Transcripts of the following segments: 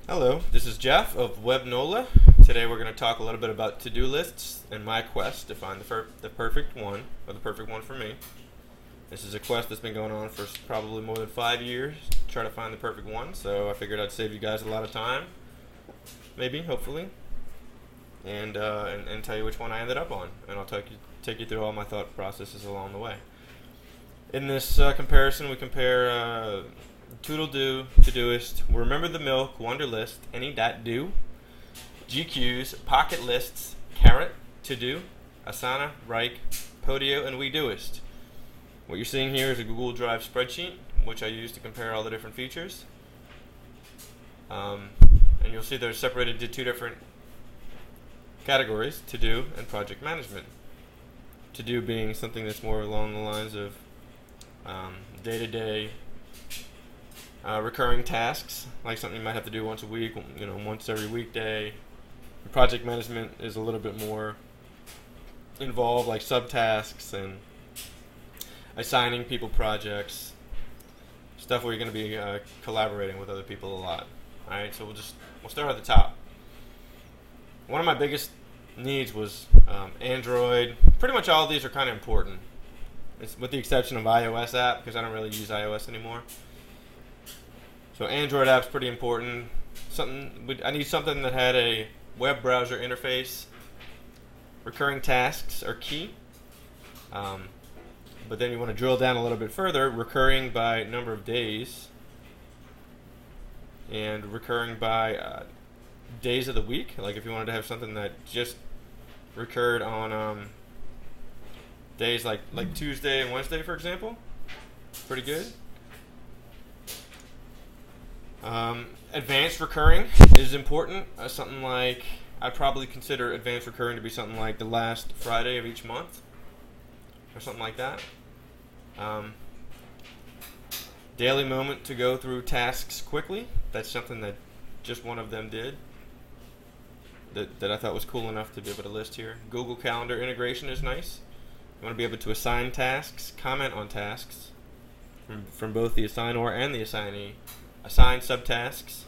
Hello, this is Jeff of WebNola. Today we're going to talk a little bit about to-do lists and my quest to find the perfect one, or the perfect one for me. This is a quest that's been going on for probably more than 5 years, to try to find the perfect one, so I figured I'd save you guys a lot of time, maybe, hopefully, and tell you which one I ended up on, and I'll take you through all my thought processes along the way. In this comparison, we compare Toodle-Do, Todoist, Remember the Milk, Wunderlist, Any.do, GQs, Pocket Lists, Carrot, To-Do, Asana, Wrike, Podio, and WeDoist. What you're seeing here is a Google Drive spreadsheet, which I use to compare all the different features. And you'll see they're separated into two different categories, To-Do and Project Management. To-Do being something that's more along the lines of day-to-day recurring tasks, like something you might have to do once a week, once every weekday. Project management is a little bit more involved, like subtasks and assigning people projects, stuff where you're going to be collaborating with other people a lot. Alright, so we'll start at the top. One of my biggest needs was Android. Pretty much all of these are kind of important, with the exception of iOS app, because I don't really use iOS anymore. So Android app's pretty important. I need something that had a web browser interface. Recurring tasks are key. But then you want to drill down a little bit further, recurring by number of days, and recurring by days of the week. Like if you wanted to have something that just recurred on days like Tuesday and Wednesday, for example. Pretty good. Advanced recurring is important. Something like, I'd probably consider advanced recurring to be something like the last Friday of each month, or something like that. Daily moment to go through tasks quickly. That's something that just one of them did, that I thought was cool enough to be able to list here. Google Calendar integration is nice. You want to be able to assign tasks, comment on tasks from both the assignor and the assignee. Assign subtasks,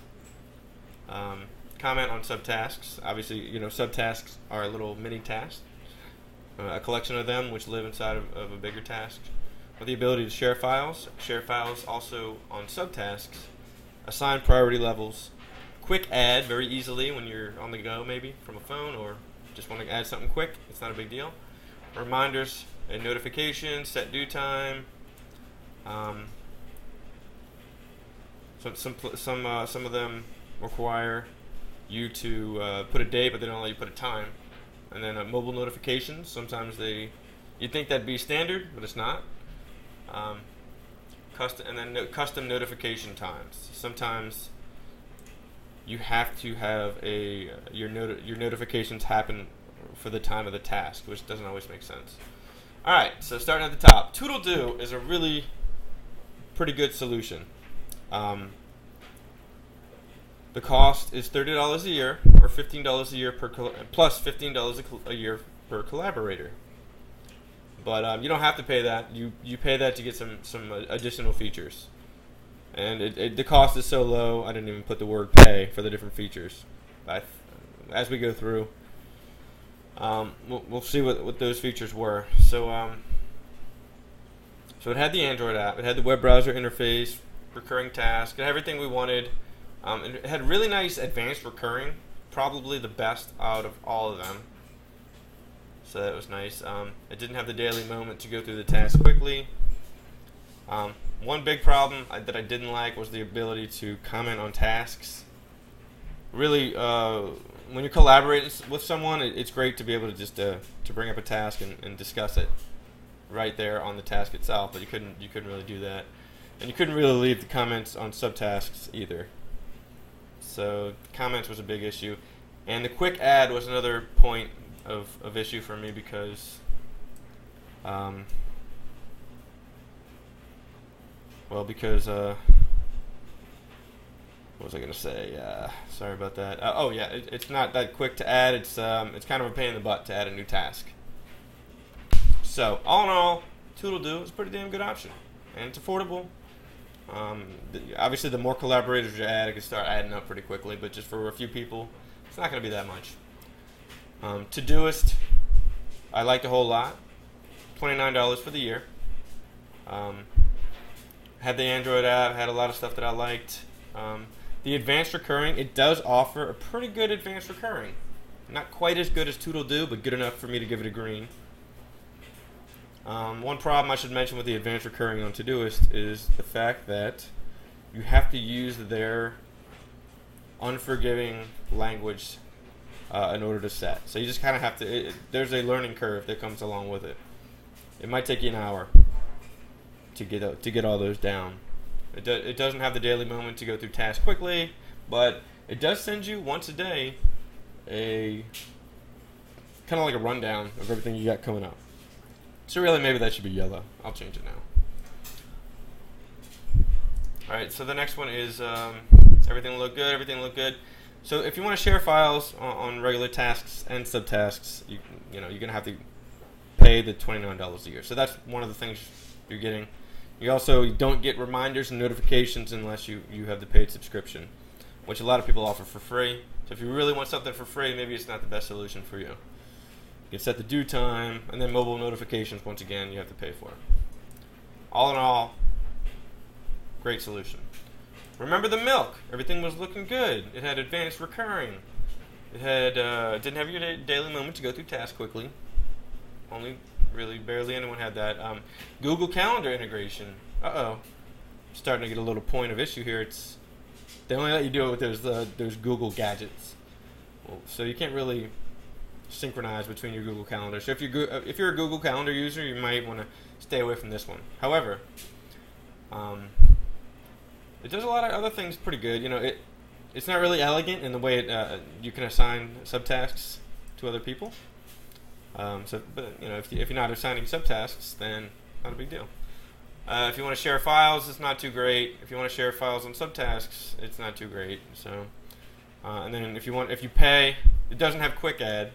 comment on subtasks. Obviously, subtasks are a little mini tasks, a collection of them which live inside of a bigger task. With the ability to share files also on subtasks. Assign priority levels. Quick add very easily when you're on the go, maybe from a phone, or just want to add something quick. It's not a big deal. Reminders and notifications. Set due time. Some of them require you to put a date, but they don't let you put a time. And then mobile notifications. Sometimes you'd think that'd be standard, but it's not. Custom notification times. Sometimes you have to have your notifications happen for the time of the task, which doesn't always make sense. All right, so starting at the top, Toodle-Do is a really pretty good solution. The cost is $30 a year, or $15 a year plus $15 a year per collaborator. But you don't have to pay that. You pay that to get some additional features. And the cost is so low, I didn't even put the word pay for the different features. As we go through, we'll see what those features were. So it had the Android app. It had the web browser interface, recurring task, and everything we wanted. It had really nice advanced recurring, probably the best out of all of them. So that was nice. It didn't have the daily moment to go through the task quickly. One big problem that I didn't like was the ability to comment on tasks. Really, when you're collaborating with someone, it's great to be able to just to bring up a task and discuss it right there on the task itself. But you couldn't really do that, and you couldn't really leave the comments on subtasks either. So comments was a big issue, and the quick add was another point of issue for me because what was I going to say? Sorry about that. It's not that quick to add. It's kind of a pain in the butt to add a new task. So all in all, Toodle-Do is a pretty damn good option, and it's affordable. Obviously, the more collaborators you add, it can start adding up pretty quickly. But just for a few people, it's not going to be that much. Todoist, I liked a whole lot. $29 for the year. Had the Android app, had a lot of stuff that I liked. The advanced recurring, it does offer a pretty good advanced recurring. Not quite as good as ToodleDo, but good enough for me to give it a green. One problem I should mention with the advanced recurring on Todoist is the fact that you have to use their unforgiving language in order to set. So you just kind of have to, there's a learning curve that comes along with it. It might take you an hour to get all those down. It doesn't have the daily moment to go through tasks quickly, but it does send you once a day a kind of like a rundown of everything you got coming up. So really, maybe that should be yellow. I'll change it now. All right. So the next one is everything look good. Everything look good. So if you want to share files on regular tasks and subtasks, you're gonna have to pay the $29 a year. So that's one of the things you're getting. You also don't get reminders and notifications unless you have the paid subscription, which a lot of people offer for free. So if you really want something for free, maybe it's not the best solution for you. You can set the due time, and then mobile notifications, once again, you have to pay for. All in all, great solution. Remember the milk. Everything was looking good. It had advanced recurring. It had didn't have your daily moment to go through tasks quickly. Only really barely anyone had that. Google Calendar integration. Starting to get a little point of issue here. They only let you do it with those Google gadgets. So you can't really synchronize between your Google Calendar. So if you're a Google Calendar user, you might want to stay away from this one. However, it does a lot of other things pretty good. It's not really elegant in the way you can assign subtasks to other people. But if you're not assigning subtasks, then not a big deal. If you want to share files, it's not too great. If you want to share files on subtasks, it's not too great. So, and then if you pay, it doesn't have quick add.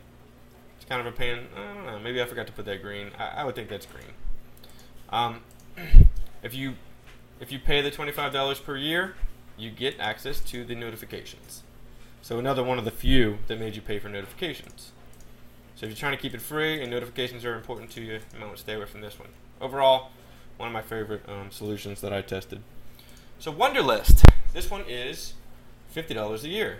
It's kind of a pain. I don't know. Maybe I forgot to put that green. I would think that's green. If you pay the $25 per year, you get access to the notifications. So another one of the few that made you pay for notifications. So if you're trying to keep it free and notifications are important to you, you might want to stay away from this one. Overall, one of my favorite solutions that I tested. So Wunderlist. This one is $50 a year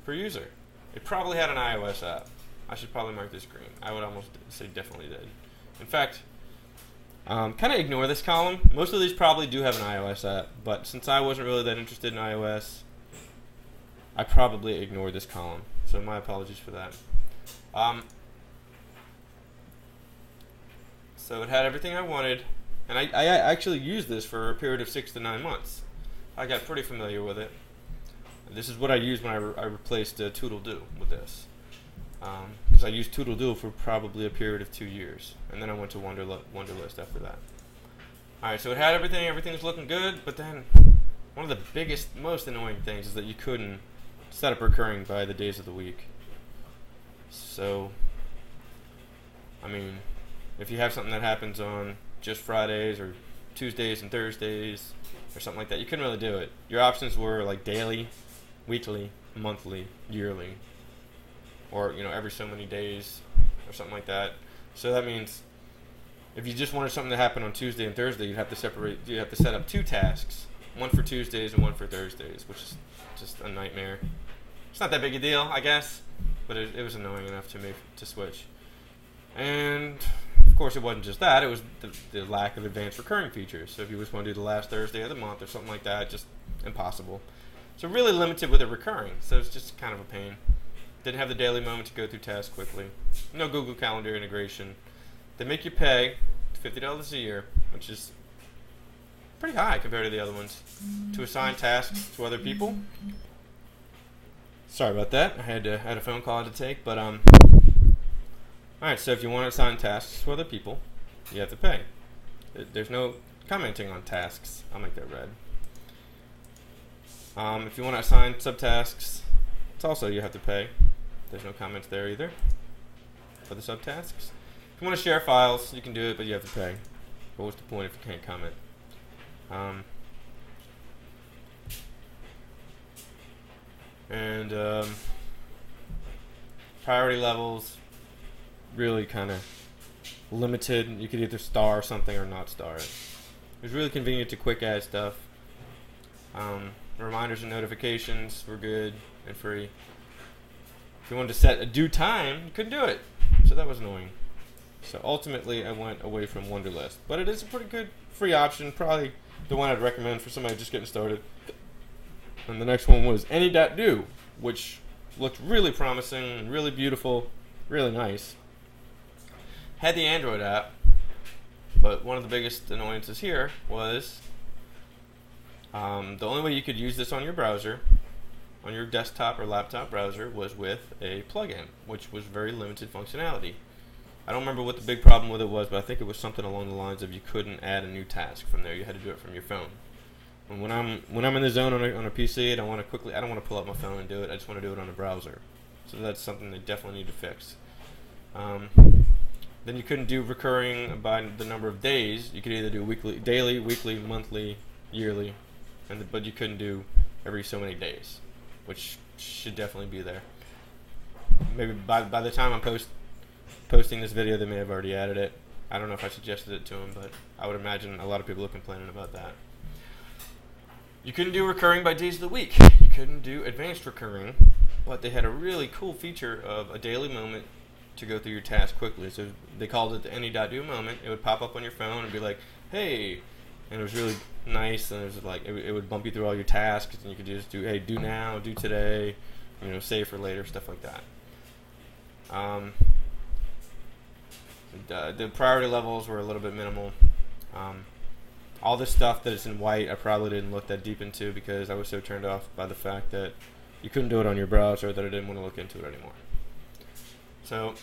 per user. It probably had an iOS app. I should probably mark this green. I would almost say definitely did. In fact, kind of ignore this column. Most of these probably do have an iOS app, but since I wasn't really that interested in iOS, I probably ignored this column. So my apologies for that. So it had everything I wanted, and I actually used this for a period of 6 to 9 months. I got pretty familiar with it. This is what I used when I replaced ToodleDo with this. Because I used ToodleDo for probably a period of 2 years, and then I went to Wunderlist after that. Alright, so it had everything. Everything was looking good, but then one of the biggest, most annoying things is that you couldn't set up recurring by the days of the week. So, I mean, if you have something that happens on just Fridays or Tuesdays and Thursdays or something like that, you couldn't really do it. Your options were like daily, weekly, monthly, yearly, or every so many days or something like that. So that means if you just wanted something to happen on Tuesday and Thursday, you'd have to set up 2 tasks, one for Tuesdays and one for Thursdays, which is just a nightmare. It's not that big a deal, I guess, but it was annoying enough to me to switch. And of course, it wasn't just that; it was the lack of advanced recurring features. So if you just want to do the last Thursday of the month or something like that, just impossible. So really limited with it recurring. So it's just kind of a pain. Didn't have the daily moment to go through tasks quickly. No Google Calendar integration. They make you pay $50 a year, which is pretty high compared to the other ones, to assign tasks to other people. Sorry about that. I had a phone call to take, but Alright, so if you want to assign tasks to other people, you have to pay. There's no commenting on tasks. I'll make that red. If you want to assign subtasks, it's also you have to pay. There's no comments there either for the subtasks. If you want to share files, you can do it, but you have to pay. But what's the point if you can't comment? And priority levels really kind of limited. You could either star something or not star it. It was really convenient to quick add stuff. Reminders and notifications were good and free. If you wanted to set a due time, you couldn't do it. So that was annoying. So ultimately, I went away from Wunderlist. But it is a pretty good free option. Probably the one I'd recommend for somebody just getting started. And the next one was Any.do, which looked really promising, really beautiful, really nice. Had the Android app, but one of the biggest annoyances here was the only way you could use this on your browser, on your desktop or laptop browser, was with a plugin, which was very limited functionality. I don't remember what the big problem with it was, but I think it was something along the lines of you couldn't add a new task from there. You had to do it from your phone. And when I'm in the zone on a PC, I don't want to pull up my phone and do it. I just want to do it on a browser. So that's something they definitely need to fix. Then you couldn't do recurring by the number of days. You could either do daily, weekly, monthly, yearly, but you couldn't do every so many days, which should definitely be there. Maybe by the time I'm posting this video, they may have already added it. I don't know if I suggested it to them, but I would imagine a lot of people are complaining about that. You couldn't do recurring by days of the week. You couldn't do advanced recurring, but they had a really cool feature of a daily moment to go through your task quickly. So they called it the Any.do moment. It would pop up on your phone and be like, hey, and it was really nice, and it was like it would bump you through all your tasks, and you could just do, hey, do now, do today, save for later, stuff like that. The priority levels were a little bit minimal. All this stuff that is in white, I probably didn't look that deep into because I was so turned off by the fact that you couldn't do it on your browser that I didn't want to look into it anymore. So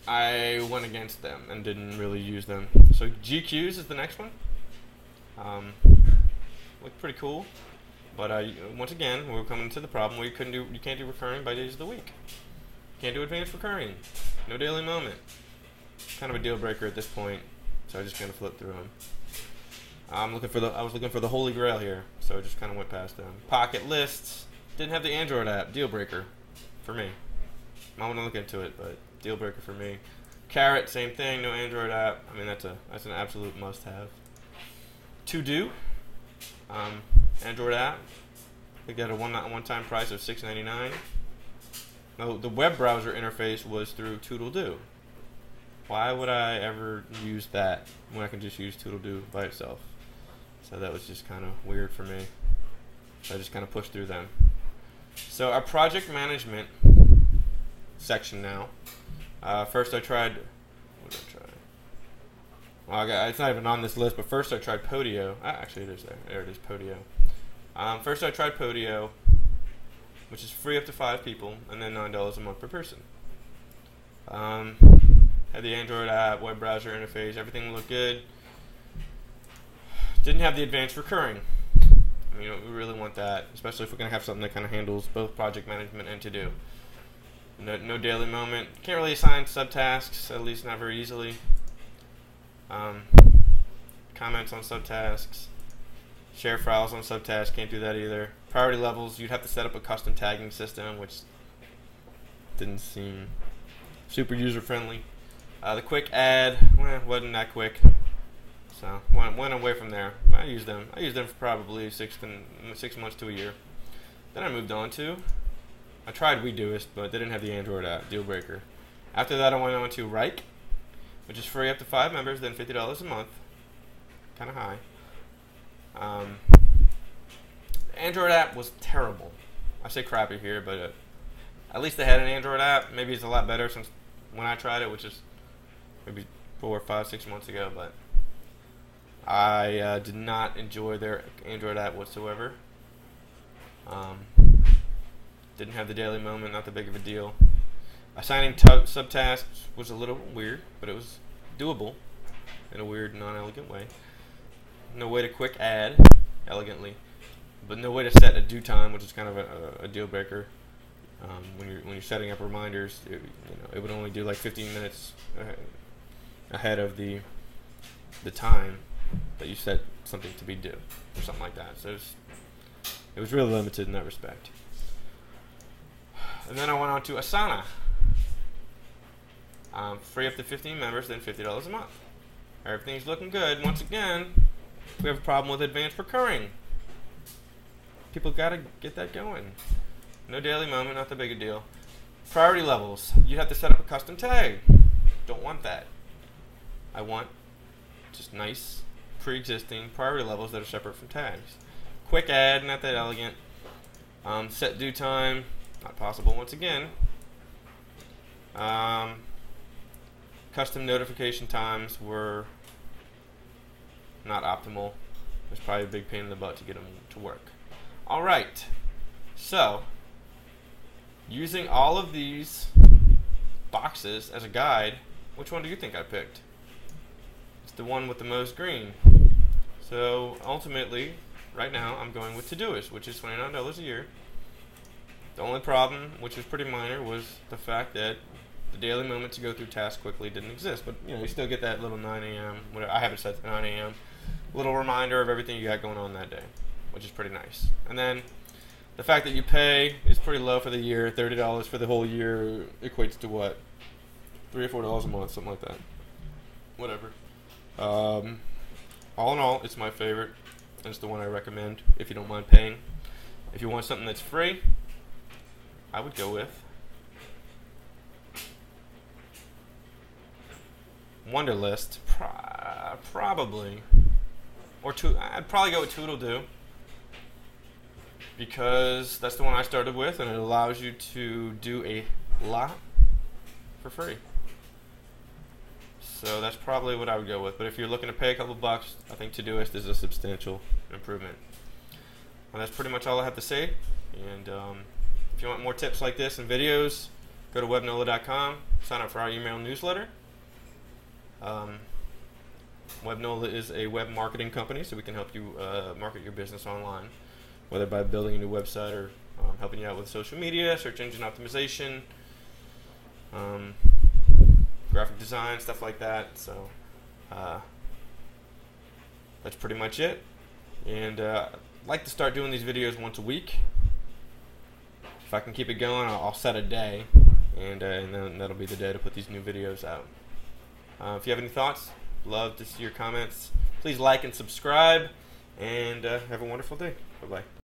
I went against them and didn't really use them. So GQs is the next one. Looked pretty cool, but once again, we were coming to the problem where you can't do recurring by days of the week. Can't do advanced recurring. No daily moment. Kind of a deal breaker at this point, so I just kind of flipped through them. I was looking for the holy grail here, so I just kind of went past them. Pocket lists didn't have the Android app. Deal breaker for me. I want to look into it, but deal breaker for me. Carrot, same thing. No Android app. I mean, that's an absolute must-have. To do, Android app. They got a one-time price of $6.99. No, the web browser interface was through ToodleDo. Why would I ever use that when I can just use ToodleDo by itself? So that was just kind of weird for me. So I just kind of pushed through them. So our project management section now. First I tried. What did I try? Well, it's not even on this list, but first I tried Podio. Actually, it is there. There it is, Podio. First I tried Podio, which is free up to 5 people, and then $9 a month per person. Had the Android app, web browser interface, everything looked good. Didn't have the advanced recurring. I mean, we really want that, especially if we're going to have something that kind of handles both project management and to-do. No daily moment. Can't really assign subtasks, at least not very easily. Comments on subtasks. Share files on subtasks, can't do that either. Priority levels, you'd have to set up a custom tagging system, which didn't seem super user-friendly. The quick add wasn't that quick, so went away from there. I used them for probably 6 months to a year. Then I moved on to, I tried Wedoist, but they didn't have the Android app, deal breaker. After that, I went on to Wrike, which is free up to 5 members, then $50 a month, kind of high. The Android app was terrible. I say crappy here, but at least they had an Android app. Maybe it's a lot better since when I tried it, which is maybe 4, 5, 6 months ago, but I did not enjoy their Android app whatsoever. Didn't have the daily moment, not that big of a deal. Assigning subtasks was a little weird, but it was doable in a weird, non-elegant way. No way to quick add elegantly, but no way to set a due time, which is kind of a deal breaker. When you're setting up reminders, it would only do like 15 minutes ahead of the time that you set something to be due or something like that. So it was really limited in that respect. And then I went on to Asana. Free up to 15 members, then $50 a month. Everything's looking good. Once again, we have a problem with advanced recurring. People gotta get that going. No daily moment, not that big a deal. Priority levels. You have to set up a custom tag. Don't want that. I want just nice, pre-existing priority levels that are separate from tags. Quick add, not that elegant. Set due time, not possible once again. Custom notification times were not optimal. It's probably a big pain in the butt to get them to work. Alright, so using all of these boxes as a guide, which one do you think I picked? It's the one with the most green. So ultimately, right now, I'm going with Todoist, which is $29 a year. The only problem, which was pretty minor, was the fact that the daily moment to go through tasks quickly didn't exist. But you still get that little 9 a.m. whatever, I have it set to 9 a.m. little reminder of everything you got going on that day, which is pretty nice. And then the fact that you pay is pretty low for the year. $30 for the whole year equates to what? $3 or $4 a month, something like that. Whatever. All in all, it's my favorite. It's the one I recommend if you don't mind paying. If you want something that's free, I would go with Wunderlist, probably, or I'd probably go with Toodle-Do, because that's the one I started with, and it allows you to do a lot for free. So that's probably what I would go with. But if you're looking to pay a couple bucks, I think Todoist is a substantial improvement. And that's pretty much all I have to say. And if you want more tips like this and videos, go to webnola.com, sign up for our email newsletter. Webnola is a web marketing company, so we can help you market your business online, whether by building a new website or helping you out with social media, search engine optimization, graphic design, stuff like that. So that's pretty much it. And I'd like to start doing these videos once a week. If I can keep it going, I'll set a day, and then that'll be the day to put these new videos out. If you have any thoughts, love to see your comments. Please like and subscribe, and have a wonderful day. Bye-bye.